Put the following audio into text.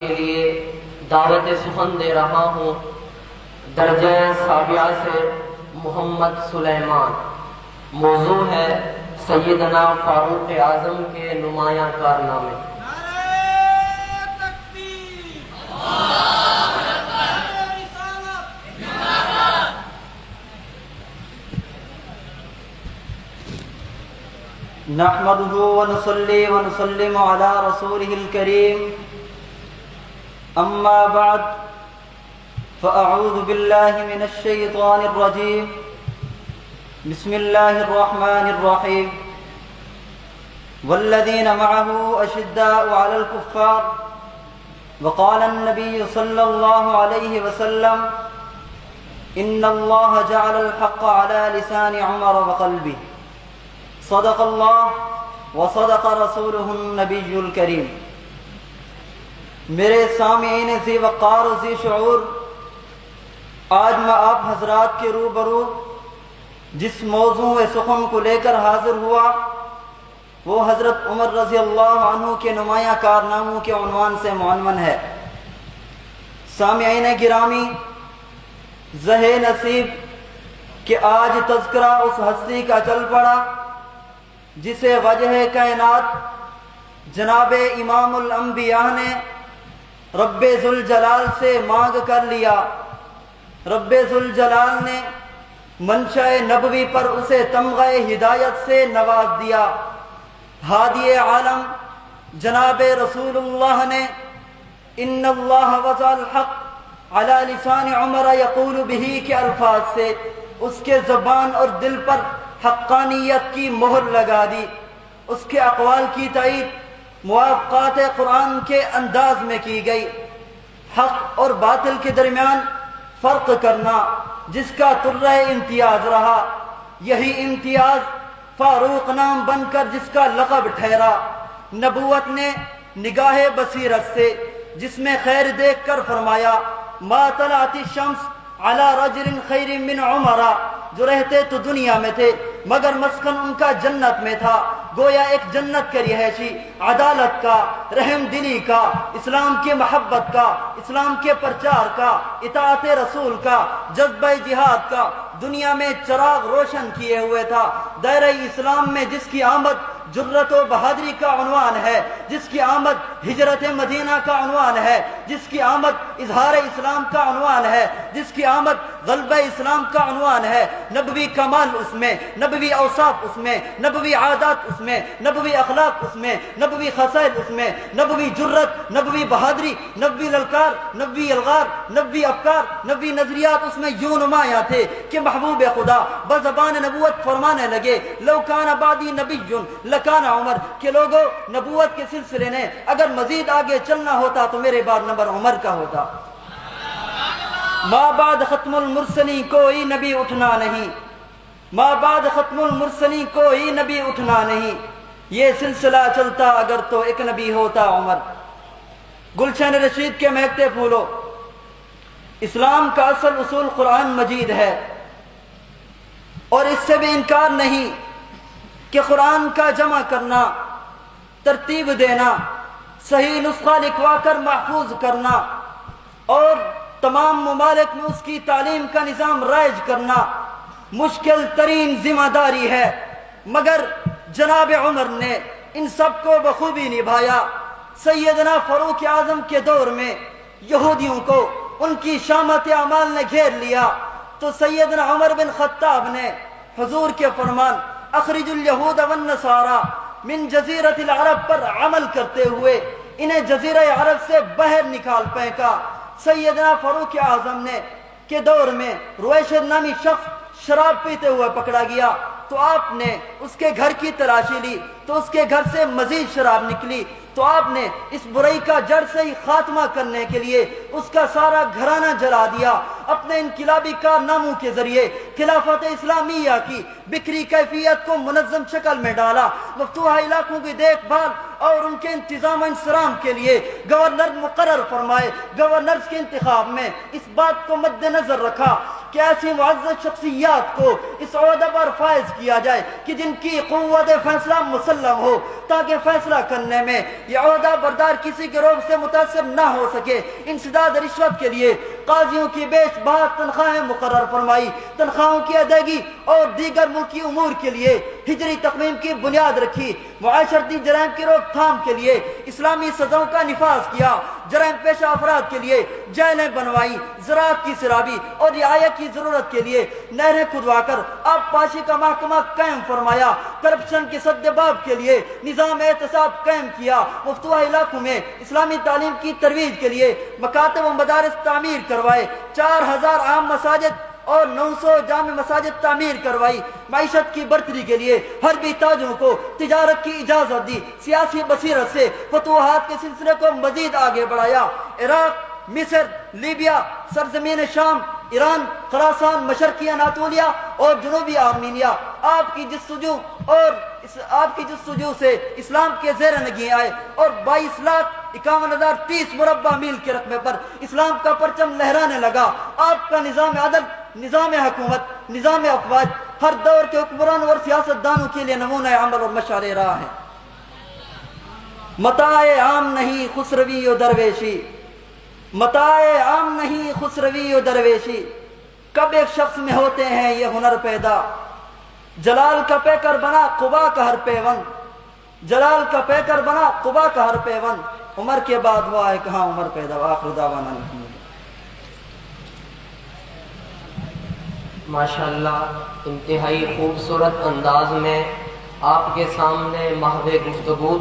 کے لیے دعوت سخن دے رہا ہوں درجہ سابعہ سے محمد سلیمان۔ موضوع ہے سیدنا فاروق اعظم کے نمایاں کارنامے۔ نحمده ونصلي ونسلم على رسوله الكريم أما بعد فأعوذ بالله من الشيطان الرجيم بسم الله الرحمن الرحيم والذين معه أشداء على الكفار وقال النبي صلى الله عليه وسلم إن الله جعل الحق على لسان عمر وقلبه صدق اللہ وصدق رسولہ النبی الکریم۔ میرے سامعین ذی وقار و ذی شعور، آج میں آپ حضرات کے روبرو جس موضوع سخن کو لے کر حاضر ہوا وہ حضرت عمر رضی اللہ عنہ کے نمایاں کارناموں کے عنوان سے معنون ہے۔ سامعین گرامی، زہ نصیب کہ آج تذکرہ اس ہستی کا چل پڑا جسے وجہ کائنات جناب امام الانبیاء نے رب ذوالجلال سے مانگ کر لیا۔ رب ذوالجلال نے منشأ نبوی پر اسے تمغہ ہدایت سے نواز دیا۔ ہادی عالم جناب رسول اللہ نے ان اللہ وضع الحق علی لسان عمر یقول بہ کے الفاظ سے اس کے زبان اور دل پر حقانیت کی مہر لگا دی۔ اس کے اقوال کی تائید موافقات قرآن کے انداز میں کی گئی۔ حق اور باطل کے درمیان فرق کرنا جس کا طرہ امتیاز رہا، یہی امتیاز فاروق نام بن کر جس کا لقب ٹھہرا۔ نبوت نے نگاہ بصیرت سے جس میں خیر دیکھ کر فرمایا ما طلعت الشمس علی رجل خیر من عمر، جو رہتے تو دنیا میں تھے مگر مسکن ان کا جنت میں تھا۔ گویا ایک جنت کے رہائشی عدالت کا، رحم دلی کا، اسلام کی محبت کا، اسلام کے پرچار کا، اطاعت رسول کا، جذبہ جہاد کا دنیا میں چراغ روشن کیے ہوئے تھا۔ دائرہ اسلام میں جس کی آمد جرت و بہادری کا عنوان ہے، جس کی آمد ہجرت مدینہ کا عنوان ہے، جس کی آمد اظہار اسلام کا عنوان ہے، جس کی آمد غلبہ اسلام کا عنوان ہے، نبوی کمال اس میں، نبوی اوصاف اس میں، نبوی عادات اس میں، نبوی اخلاق اس میں، نبوی خصائل اس میں، نبوی جرت، نبوی بہادری، نبوی للکار، نبوی الغار، نبوی افکار، نبوی نظریات اس میں یوں نمایاں تھے کہ محبوب خدا بزبان نبوت فرمانے لگے لو کان بعدی نبی لکان عمر، کہ لوگوں نبوت کے سلسلے نے اگر مزید آگے چلنا ہوتا تو میرے بعد نمبر عمر کا ہوتا۔ ما بعد ختم المرسلین کوئی نبی اٹھنا نہیں، ما بعد ختم المرسلین کوئی نبی اٹھنا نہیں، یہ سلسلہ چلتا اگر تو ایک نبی ہوتا عمر۔ گلشن رشید کے مہکتے پھولو، اسلام کا اصل اصول قرآن مجید ہے اور اس سے بھی انکار نہیں کہ قرآن کا جمع کرنا، ترتیب دینا، صحیح نسخہ لکھوا کر محفوظ کرنا اور تمام ممالک میں اس کی تعلیم کا نظام رائج کرنا مشکل ترین ذمہ داری ہے، مگر جناب عمر نے ان سب کو بخوبی نبھایا۔ سیدنا فاروق اعظم کے دور میں یہودیوں کو ان کی شامت اعمال نے گھیر لیا تو سیدنا عمر بن خطاب نے حضور کے فرمان اخرج الیہود والنصارى من جزیرۃ العرب پر عمل کرتے ہوئے انہیں جزیرہ عرب سے باہر نکال پھینکا۔ سیدنا فاروق اعظم نے کے دور میں رویشد نامی شخص شراب پیتے ہوئے پکڑا گیا تو آپ نے اس کے گھر کی تلاشی لی تو اس کے گھر سے مزید شراب نکلی تو آپ نے اس برائی کا جڑ سے ہی خاتمہ کرنے کے لیے اس کا سارا گھرانہ جلا دیا۔ اپنے انقلابی کارناموں کے ذریعے خلافت اسلامیہ کی بکھری کیفیت کو منظم شکل میں ڈالا۔ مفتوحہ علاقوں کی دیکھ بھال اور ان کے انتظام و انصرام کے لیے گورنر مقرر فرمائے۔ گورنرز کے انتخاب میں اس بات کو مد نظر رکھا کہ ایسی معزز شخصیات کو اس عہدہ پر فائز کیا جائے کہ جن کی قوت فیصلہ مسلم ہو، تاکہ فیصلہ کرنے میں یہ عہدہ بردار کسی گروہ سے متاثر نہ ہو سکے۔ انسداد رشوت کے لیے قاضیوں کی بیش بہت تنخواہیں مقرر فرمائی، تنخواہوں کی ادائیگی اور دیگر ملکی امور کے لیے ہجری تقویم کی بنیاد رکھی، معاشرتی جرائم کی روک تھام کے لیے اسلامی سزاؤں کا نفاذ کیا، جرائم پیشہ افراد کے لیے جیلیں بنوائی، زراعت کی سرابی اور رعایت کی ضرورت کے لیے نہریں کھدوا کر آب پاشی کا محکمہ قائم فرمایا، کرپشن کے سدباب کے لیے نظام احتساب قائم کیا، مفتوحہ علاقوں میں اسلامی تعلیم کی ترویج کے لیے مکاتب و مدارس تعمیر کروائے، 4000 عام مساجد اور 900 جامع مساجد تعمیر کروائی، معیشت کی برتری کے لیے حربی تاجروں کو تجارت کی اجازت دی، سیاسی بصیرت سے فتوحات کے سلسلے کو مزید آگے بڑھایا، عراق، مصر، لیبیا، سرزمین شام، ایران، خراسان، مشرقی اناطولیہ اور جنوبی آرمینیا آپ کی جستجو سے اسلام کے زیر نگیں آئے اور 22,51,030 مربع میل کے رقبے پر اسلام کا پرچم لہرانے لگا۔ آپ کا نظام عدل، نظام حکومت، نظام افواج ہر دور کے حکمرانوں اور سیاست دانوں کے لیے نمونہ عمل اور مشعل راہ ہے۔ متاع عام نہیں خسروی و درویشی، متاع عام نہیں خسروی و درویشی، کب ایک شخص میں ہوتے ہیں یہ ہنر پیدا، جلال کا پیکر بنا قبا کا ہر پیون، جلال کا پیکر بنا قبا کا ہر پیون، عمر کے بعد ہوا ہے کہاں عمر پیدا۔ آخر دعوانا الحمدللہ۔ ماشاءاللہ انتہائی خوبصورت انداز میں آپ کے سامنے محو گفتگو